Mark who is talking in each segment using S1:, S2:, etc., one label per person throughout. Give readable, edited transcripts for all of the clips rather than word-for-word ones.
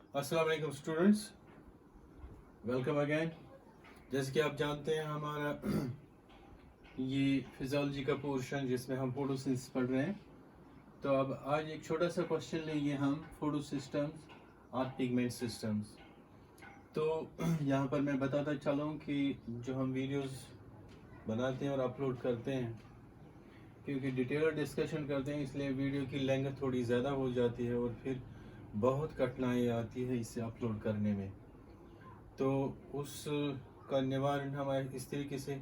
S1: अस्सलाम वालेकुम students, welcome again. जैसे कि आप जानते हैं हमारा ये फिजियोलॉजी का पोर्शन जिसमें हम फोटोसिंथेसिस पढ़ रहे हैं। तो अब आज एक छोटा सा क्वेश्चन लेंगे हम फोटो सिस्टम्स और पिगमेंट सिस्टम्स। तो यहाँ पर मैं बताता चलूँ कि जो हम वीडियोस बनाते हैं और अपलोड करते हैं, क्योंकि डिटेल डिस्कशन करते हैं इसलिए वीडियो की लेंथ थोड़ी ज़्यादा हो जाती है और फिर बहुत कठिनाई आती है इसे अपलोड करने में। तो उस का निवारण हम इस तरीके से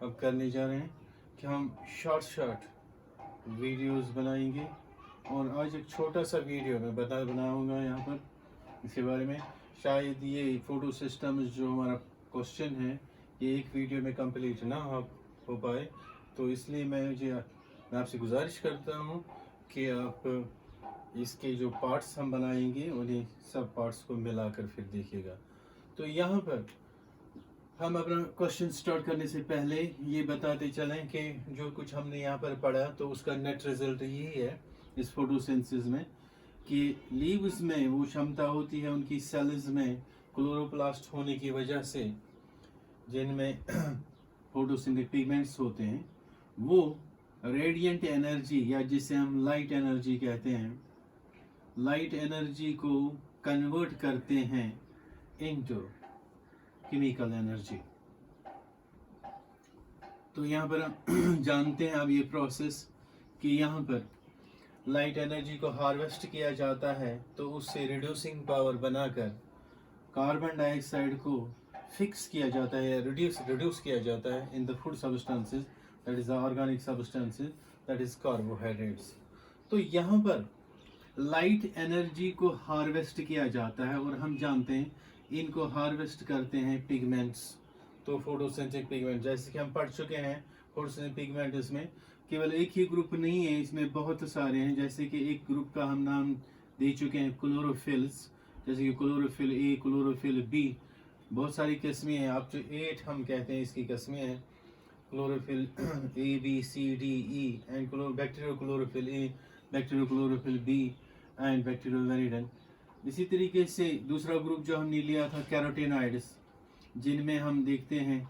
S1: अब करने जा रहे हैं कि हम शॉर्ट वीडियोस बनाएंगे। और आज एक छोटा सा वीडियो मैं बनाऊंगा यहाँ पर इसके बारे में। शायद ये फ़ोटो सिस्टम जो हमारा क्वेश्चन है ये एक वीडियो में कंप्लीट ना हो पाए, तो इसलिए मैं आपसे गुजारिश करता हूँ कि आप इसके जो पार्ट्स हम बनाएंगे उन्हें सब पार्ट्स को मिलाकर फिर देखिएगा। तो यहाँ पर हम अपना क्वेश्चन स्टार्ट करने से पहले ये बताते चलें कि जो कुछ हमने यहाँ पर पढ़ा तो उसका नेट रिजल्ट यही है इस फोटोसिंथेसिस में कि लीव्स में वो क्षमता होती है उनकी सेल्स में क्लोरोप्लास्ट होने की वजह से, जिनमें फोटोसिंथेटिक पिगमेंट्स होते हैं, वो रेडिएंट एनर्जी या जिसे हम लाइट एनर्जी कहते हैं, लाइट एनर्जी को कन्वर्ट करते हैं इनटू केमिकल एनर्जी। तो यहाँ पर हम जानते हैं अब ये प्रोसेस कि यहाँ पर लाइट एनर्जी को हार्वेस्ट किया जाता है तो उससे रिड्यूसिंग पावर बनाकर कार्बन डाइऑक्साइड को फिक्स किया जाता है, रिड्यूस किया जाता है in the food substances, that is the organic substances, that is carbohydrates. तो यहाँ पर लाइट एनर्जी को हार्वेस्ट किया जाता है और हम जानते हैं इनको हार्वेस्ट करते हैं पिगमेंट्स। तो फोटोसिंथेटिक पिगमेंट जैसे कि हम पढ़ चुके हैं, फोटोसिंथेटिक पिगमेंट इसमें केवल एक ही ग्रुप नहीं है, इसमें बहुत सारे हैं। जैसे कि एक ग्रुप का हम नाम दे चुके हैं क्लोरोफिल्स, जैसे कि क्लोरोफिल ए, क्लोरोफिल बी, बहुत सारी किस्में हैं। आप जो 8 हम कहते हैं इसकी किस्में हैं, chlorophyll a b c d e and bacteriochlorophyll a, bacteriochlorophyll b and bacterioviridin. इसी तरीके से दूसरा ग्रुप जो हमने लिया था कैरोटीनॉइड्स, जिनमें हम देखते हैं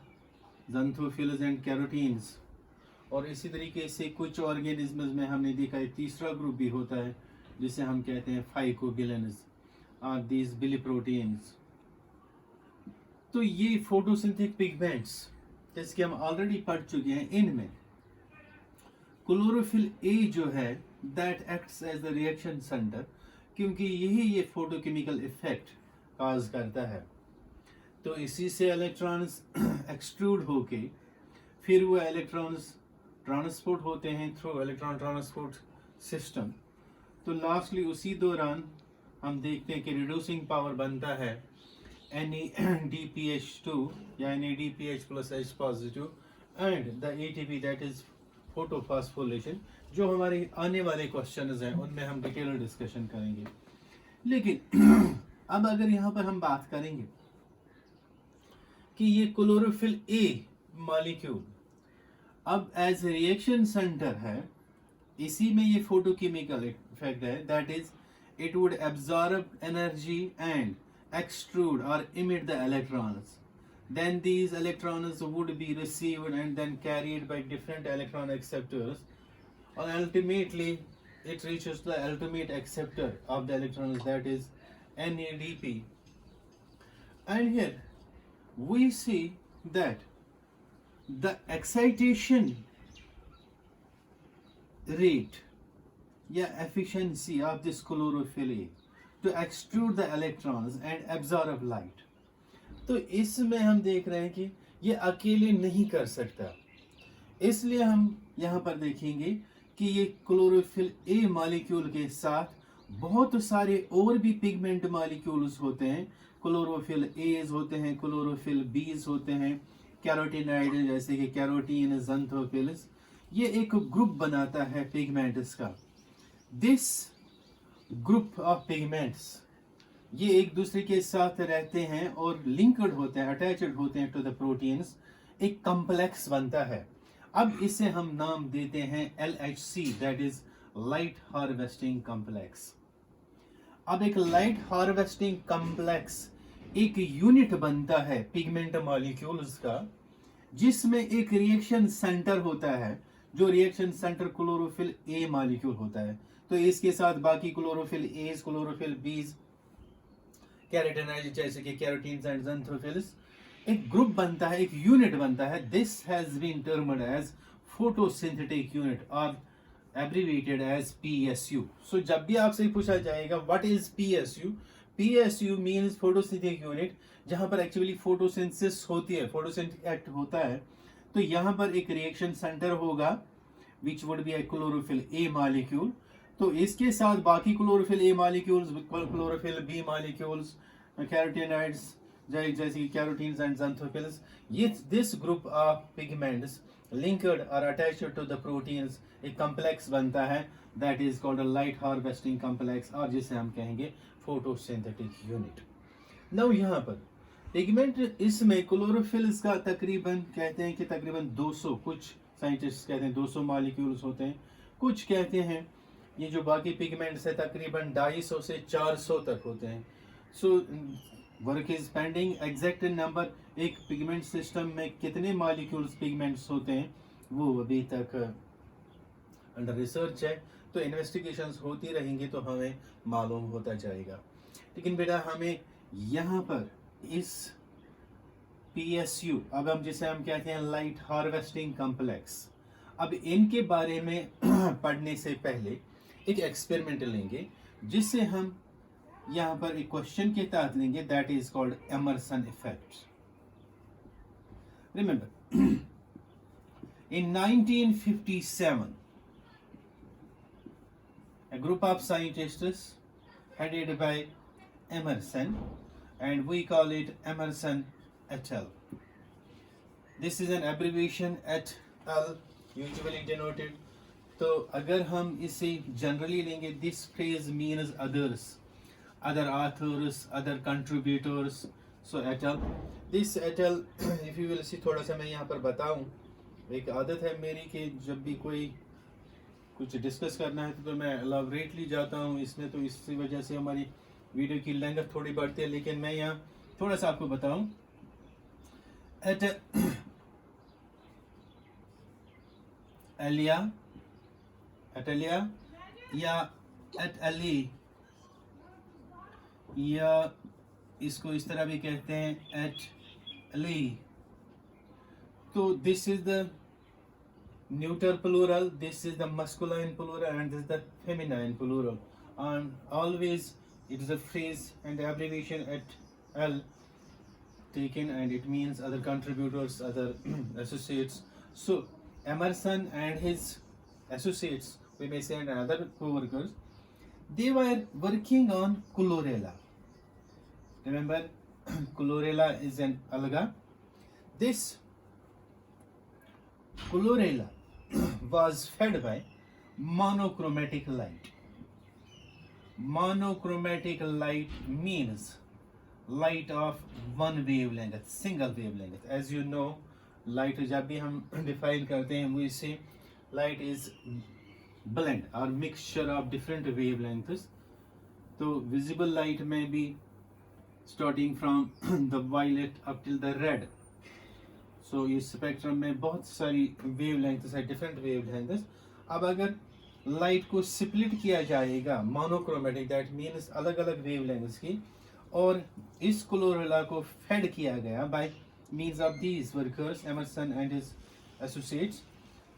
S1: ज़ंथोफिल्स एंड कैरोटीन्स। और इसी तरीके से कुछ ऑर्गेनिज्म्स में हमने देखा है तीसरा ग्रुप भी होता है जिसे हम कहते हैं फाइकोबिलेंस और दीज बिलिप्रोटीन्स। तो ये फोटोसिंथेटिक पिगमेंट्स जैसे कि हम ऑलरेडी पढ़ चुके हैं, इनमें क्लोरोफिल ए जो है that acts as the reaction centre, क्योंकि यही ये फोटोकेमिकल इफेक्ट काज करता है। तो इसी से इलेक्ट्रॉन्स एक्सट्रूड होके फिर वो इलेक्ट्रॉन्स ट्रांसपोर्ट होते हैं थ्रू इलेक्ट्रॉन ट्रांसपोर्ट सिस्टम। तो लास्टली उसी दौरान हम देखते हैं कि रिड्यूसिंग पावर बनता है NADPH2 या NADPH plus H positive and the ATP that is photophosphorylation. जो हमारे आने वाले क्वेश्चंस हैं उनमें हम डिटेल डिस्कशन करेंगे। लेकिन अब अगर यहाँ पर हम बात करेंगे कि ये क्लोरोफिल ए मॉलिक्यूल अब एज रिएक्शन सेंटर है, इसी में ये फोटोकेमिकल इफेक्ट है, that is it would absorb energy and extrude or emit the electrons. Then these electrons would be received and then carried by different electron acceptors, and ultimately it reaches the ultimate acceptor of the electrons, that is NADP. And here we see that the excitation rate या efficiency of this chlorophyll A to extrude the electrons and absorb light, तो इसमें हम देख रहे हैं कि ये अकेले नहीं कर सकता। इसलिए हम यहाँ पर देखेंगे कि ये क्लोरोफिल ए मॉलिक्यूल के साथ बहुत सारे और भी पिगमेंट मॉलिक्यूल्स होते हैं। क्लोरोफिल एज होते हैं, क्लोरोफिल बीज होते हैं, कैरोटीनॉइड जैसे कि कैरोटीन, ज़ंथोफिल्स, ये एक ग्रुप बनाता है पिगमेंट्स का। दिस ग्रुप ऑफ पिगमेंट्स ये एक दूसरे के साथ रहते हैं और लिंक्ड होते हैं, अटैच्ड होते हैं टू द प्रोटीन्स, एक कॉम्प्लेक्स बनता है। अब इसे हम नाम देते हैं LHC, that is light harvesting complex. अब एक लाइट हार्वेस्टिंग कॉम्प्लेक्स एक यूनिट बनता है पिगमेंट मॉलिक्यूल्स का, जिसमें एक रिएक्शन सेंटर होता है, जो reaction centre chlorophyll A molecule होता है। तो इसके साथ बाकी क्लोरोफिल एज, क्लोरोफिल बीज, कैरोटेनॉइड जैसे कि कैरोटीन्स एंड ज़ैंथोफिल्स, एक ग्रुप बनता है, एक यूनिट बनता है। This has been termed as photosynthetic unit और abbreviated as PSU. So जब भी आपसे पूछा जाएगा what is PSU, PSU means photosynthetic unit, जहां पर एक्चुअली फोटोसिंथेसिस होती है, फोटोसिंथेटिक एक्ट होता है। तो यहाँ पर एक रिएक्शन सेंटर होगा which would be a chlorophyll A molecule। तो इसके साथ बाकी chlorophyll a molecules, chlorophyll b molecules, carotenoids जैसे कैरोटीन्स एंड ज़ैंथोफिल्स, ये this group of pigments linked और अटैच्ड टू द प्रोटीन्स एक कॉम्प्लेक्स बनता है, that is called a light harvesting complex, और जिसे हम कहेंगे फोटोसिंथेटिक यूनिट। नाउ यहाँ पर पिगमेंट, इसमें क्लोरोफिल्स का तकरीबन कहते हैं कि तकरीबन 200, कुछ साइंटिस्ट कहते हैं 200 मॉलिक्यूल्स होते हैं, कुछ कहते हैं ये जो बाकी पिगमेंट्स है तकरीबन 250 से 400 तक होते हैं। So work is pending, exact number एक पिगमेंट सिस्टम में कितने मॉलिक्यूल्स पिगमेंट्स होते हैं वो अभी तक अंडर रिसर्च है। तो इन्वेस्टिगेशंस होती रहेंगी तो हमें मालूम होता जाएगा। लेकिन बेटा हमें यहाँ पर इस PSU, अब हम जिसे हम कहते हैं लाइट हार्वेस्टिंग कॉम्प्लेक्स, अब इनके बारे में पढ़ने से पहले एक एक्सपेरिमेंट लेंगे, जिससे हम यहाँ पर एक क्वेश्चन के तहत लेंगे, that is called Emerson effect. Remember in 1957 a group of scientists headed by Emerson, and we call it Emerson et al. This is an abbreviation et al, usually denoted। तो अगर हम इसे जनरली लेंगे, this phrase means others, other authors, other contributors, so et al. This et al, if you will see, थोड़ा सा मैं यहाँ पर बताऊँ, एक आदत है मेरी कि जब भी कोई कुछ डिस्कस करना है तो मैं एलाबरेटली जाता हूँ इसमें, तो इसी वजह से हमारी वीडियो की लेंथ थोड़ी बढ़ती है। लेकिन मैं यहाँ थोड़ा सा आपको बताऊँ, एट एलिया, एटलिया या एटली, या इसको इस तरह भी कहते हैं एटली। तो this is the neuter plural, this is the masculine plural, and this is the feminine plural, and always it is a phrase and abbreviation at L taken, and it means other contributors, other associates. So Emerson and his associates, we may say, and other co-workers, they were working on chlorella. Remember chlorella is an alga. This chlorella was fed by monochromatic light. Monochromatic light means light of one wavelength, single wavelength. As you know, light जब भी हम define करते हैं वो इसे light is blend or mixture of different wavelengths. तो visible light में भी starting from the violet up till the red. सो इस स्पेक्ट्रम में बहुत सारी वेवलेंथ्स है, डिफरेंट वेवलेंथ्स। अब अगर लाइट को स्प्लिट किया जाएगा मोनोक्रोमेटिक, दैट मीन्स अलग अलग वेवलेंथ्स की, और इस क्लोरेला को फेड किया गया by means of these workers, Emerson and his associates.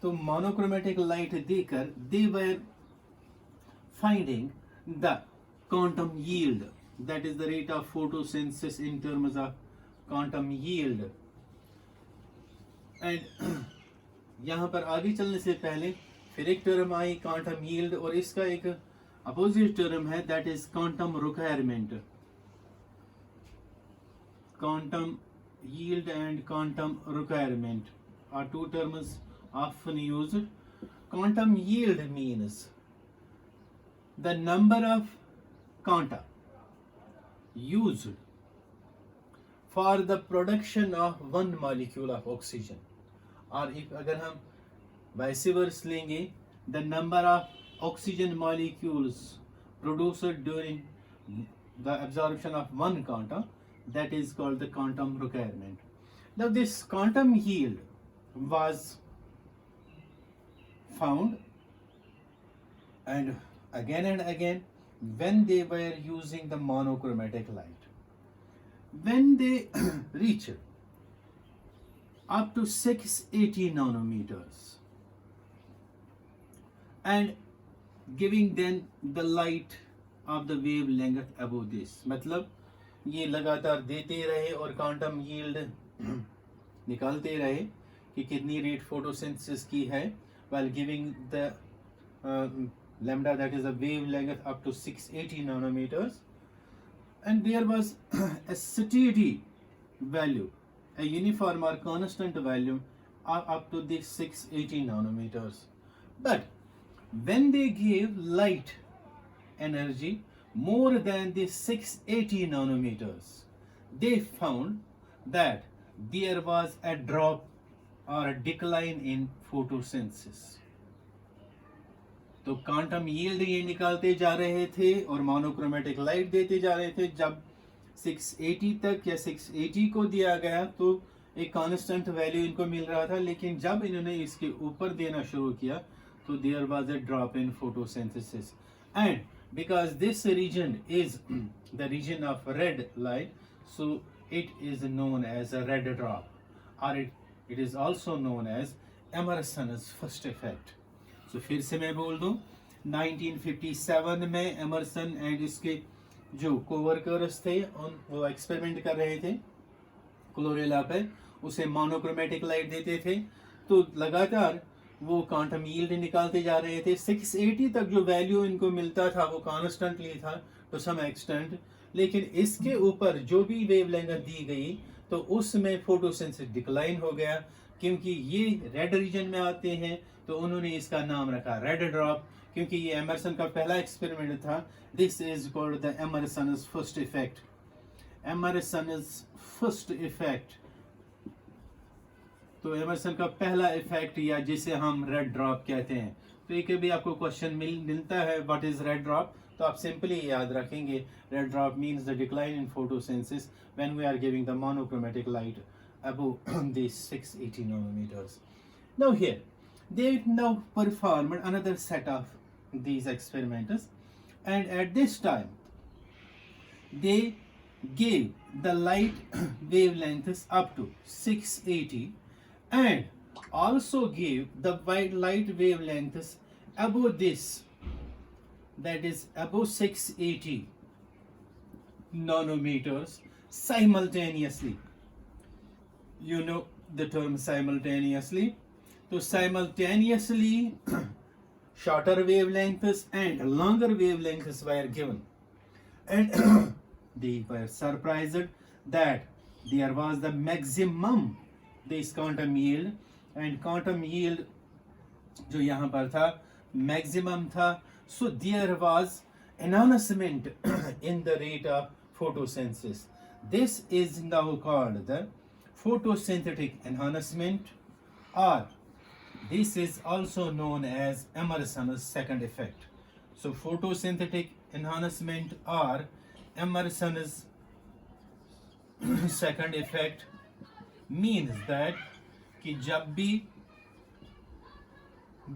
S1: तो मोनोक्रोमेटिक लाइट देकर they were finding the quantum yield, that is the rate of photosynthesis in terms of quantum yield. And यहाँ पर आगे चलने से पहले फिर एक टर्म आई क्वांटम यील्ड, और इसका एक अपोजिट टर्म है, that is quantum requirement. Quantum yield and quantum requirement are two terms often used. Quantum yield means the number of quanta used for the production of one molecule of oxygen, और if अगर हम vice versa लेंगे, the number of oxygen molecules produced during the absorption of one quantum, that is called the quantum requirement. Now this quantum yield was found and again when they were using the monochromatic light. When they reach up to 680 nanometers and giving then the light of the wavelength above this, मतलब ये लगातार देते रहे और quantum yield निकालते रहे कि कितनी रेट फोटोसिंथेसिस की है while giving the lambda, that is a wavelength up to 680 nanometers, and there was a steady value, a uniform or constant value up to the 680 nanometers. But when they gave light energy more than the 680 nanometers, they found that there was a drop or a decline in photosynthesis. तो quantum yield ये निकालते जा रहे थे और monochromatic light देते जा रहे थे. जब 680 तक या 680 को दिया गया तो एक कांस्टेंट वैल्यू इनको मिल रहा था, लेकिन जब इन्होंने इसके ऊपर देना शुरू किया तो there was a drop in photosynthesis. And because this region is the region of red light, so it is known as a red drop, or it is also known as Emerson's first effect. So फिर से मैं बोल दूं, 1957 में Emerson and इसके जो coworkers थे वो एक्सपेरिमेंट कर रहे थे क्लोरेला पे, उसे मोनोक्रोमेटिक लाइट देते थे तो लगातार वो क्वांटम यील्ड निकालते जा रहे थे. 680 तक जो वैल्यू इनको मिलता था वो कॉन्स्टेंटली था टू सम एक्सटेंट, लेकिन इसके ऊपर जो भी वेवलेंथ दी गई तो उसमें फोटोसिंथेसिस डिक्लाइन हो गया. क्योंकि ये रेड रीजन में आते हैं तो उन्होंने इसका नाम रखा रेड ड्रॉप, क्योंकि ये एमरसन का पहला एक्सपेरिमेंट था. This is called the Emerson's first effect. Emerson's first effect, तो एमरसन का पहला इफेक्ट या जिसे हम रेड ड्रॉप कहते हैं. तो एक भी आपको क्वेश्चन मिलता है व्हाट इज रेड ड्रॉप, तो आप सिंपली याद रखेंगे red drop means the decline in photosynthesis when we are giving the monochromatic light above the 680 nanometers. Now here they now performed another set of these experiments, and at this time they gave the light wavelengths up to 680 and also gave the white light wavelengths above this, that is above 680 nanometers simultaneously. You know the term simultaneously. So simultaneously shorter wavelengths and longer wavelengths were given, and they were surprised that there was the maximum this quantum yield, and quantum yield जो यहाँ पर था maximum था. So there was enhancement in the rate of photosynthesis. This is now called the photosynthetic enhancement, or this is also known as Emerson's second effect. So photosynthetic enhancement or Emerson's second effect means that कि जब भी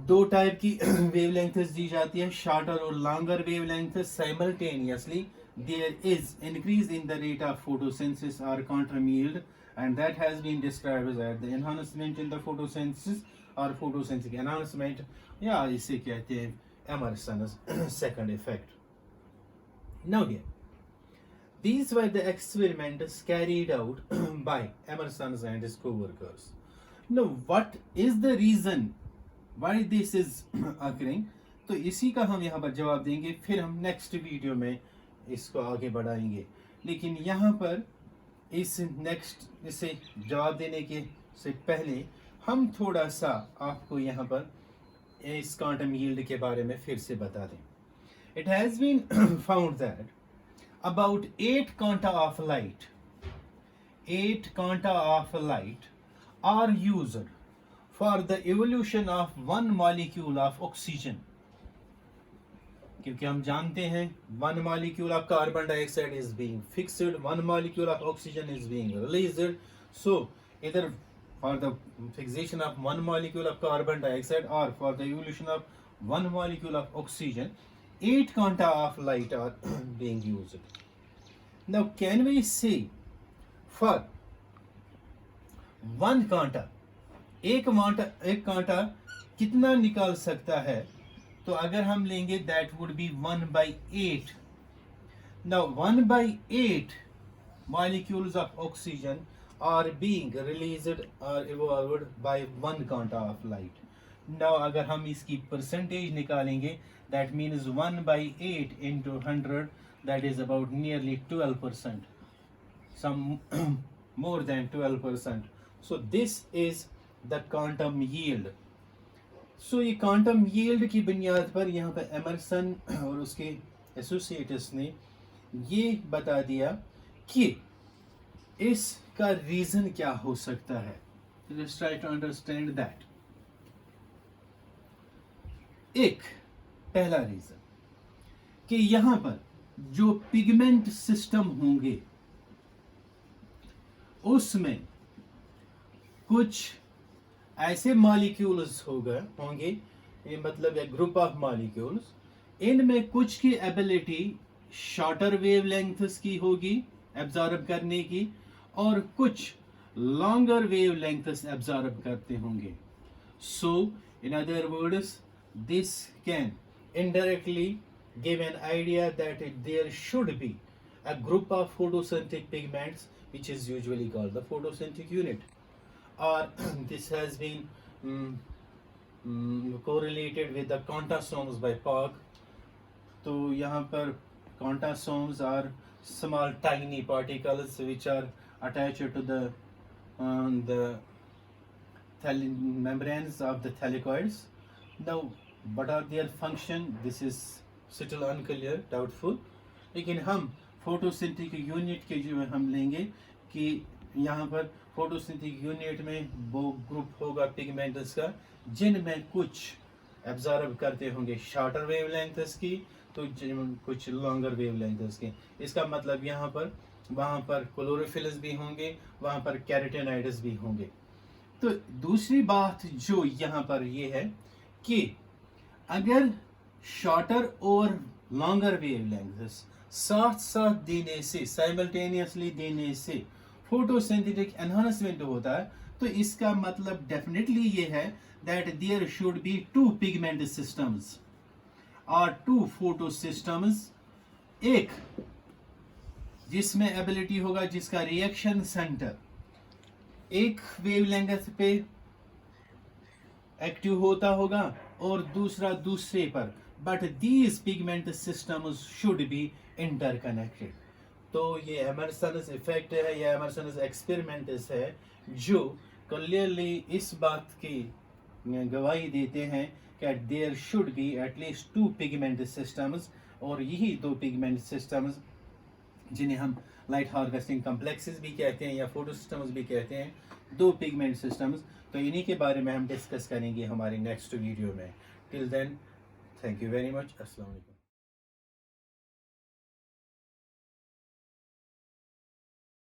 S1: दो type की wavelengths दी जाती है, shorter और longer wavelengths, simultaneously there is increase in the rate of photosynthesis or quantum yield, and that has been described as the enhancement in the photosynthesis or photosynthetic enhancement, या इसे कहते हैं Emerson's second effect. Now here, these were the experiments carried out by Emerson and his co-workers. Now what is the reason why this is occurring? तो इसी का हम यहाँ पर जवाब देंगे, फिर हम नेक्स्ट वीडियो में इसको आगे बढ़ाएंगे. लेकिन यहाँ पर इस नेक्स्ट इसे जवाब देने के से पहले हम थोड़ा सा आपको यहाँ पर इस क्वांटम यील्ड के बारे में फिर से बता दें. It has been found that about 8 quanta of light are used for the evolution of one molecule of oxygen. क्योंकि हम जानते हैं 1 molecule of carbon dioxide is being fixed, 1 molecule of oxygen is being released. So either for the fixation of 1 molecule of carbon dioxide or for the evolution of 1 molecule of oxygen, 8 quanta of light are being used. Now can we say for 1 quanta, एक कांटा कितना निकाल सकता है? तो अगर हम लेंगे that would be 1/8. Now 1/8 molecules of oxygen are being released or evolved by 1 quanta of light. Now अगर हम इसकी परसेंटेज निकालेंगे that means 1/8 into 100, that is about nearly 12%, some more than 12%. So this is the quantum yield. So ये quantum yield की बुनियाद पर यहाँ पर एमरसन और उसके एसोसिएट्स ने ये बता दिया कि इसका रीजन क्या हो सकता है. Let's try to understand that. एक पहला रीजन कि यहाँ पर जो पिगमेंट सिस्टम होंगे उसमें कुछ ऐसे मॉलिक्यूल्स होंगे, ये मतलब एक ग्रुप ऑफ मॉलिक्यूल्स, इनमें कुछ की एबिलिटी शॉर्टर वेवलेंथ्स की होगी एब्जॉर्ब करने की और कुछ लॉन्गर वेवलेंथ्स एब्जॉर्ब करते होंगे. So in other words this can indirectly give an idea that there should be a group of photosynthetic pigments which is usually called the photosynthetic unit, or this has been correlated with the contasomes by Park. तो यहाँ पर contasomes are small tiny particles which are attached to the membranes of the thylakoids. Now what are their function? This is still unclear, doubtful. लेकिन हम photosynthetic unit के जो हम लेंगे कि यहाँ पर फोटोसिंथेटिक यूनिट में वो ग्रुप होगा पिगमेंट्स का जिनमें कुछ एब्जॉर्ब करते होंगे शॉर्टर वेवलेंथ्स की तो कुछ लॉन्गर वेवलेंथ्स की. इसका मतलब यहाँ पर वहाँ पर क्लोरोफिल्स भी होंगे, वहाँ पर कैरोटेनॉइड्स भी होंगे. तो दूसरी बात जो यहाँ पर ये है कि अगर शॉर्टर और लॉन्गर वेवलेंथ्स साथ साथ देने से, साइमल्टेनियसली देने से फोटोसिंथेटिक एनहांसमेंट होता है, तो इसका मतलब डेफिनेटली ये है that there should be 2 pigment systems और 2 फोटो सिस्टम्स, एक जिसमें एबिलिटी होगा जिसका रिएक्शन सेंटर एक वेवलेंथ पे एक्टिव होता होगा और दूसरा दूसरे पर, but these pigment systems should be interconnected. तो ये एमरसन्स इफेक्ट है या एमरसन्स एक्सपेरिमेंट्स है जो क्लियरली इस बात की गवाही देते हैं कि there should be at least 2 pigment systems, और यही 2 पिगमेंट सिस्टम्स जिन्हें हम लाइट हार्वेस्टिंग कॉम्प्लेक्सेस भी कहते हैं या फोटो सिस्टम्स भी कहते हैं, 2 पिगमेंट सिस्टम्स. तो इन्हीं के बारे में हम डिस्कस करेंगे हमारे नेक्स्ट वीडियो में. Till then, thank you very much. अस्सलाम वालेकुम.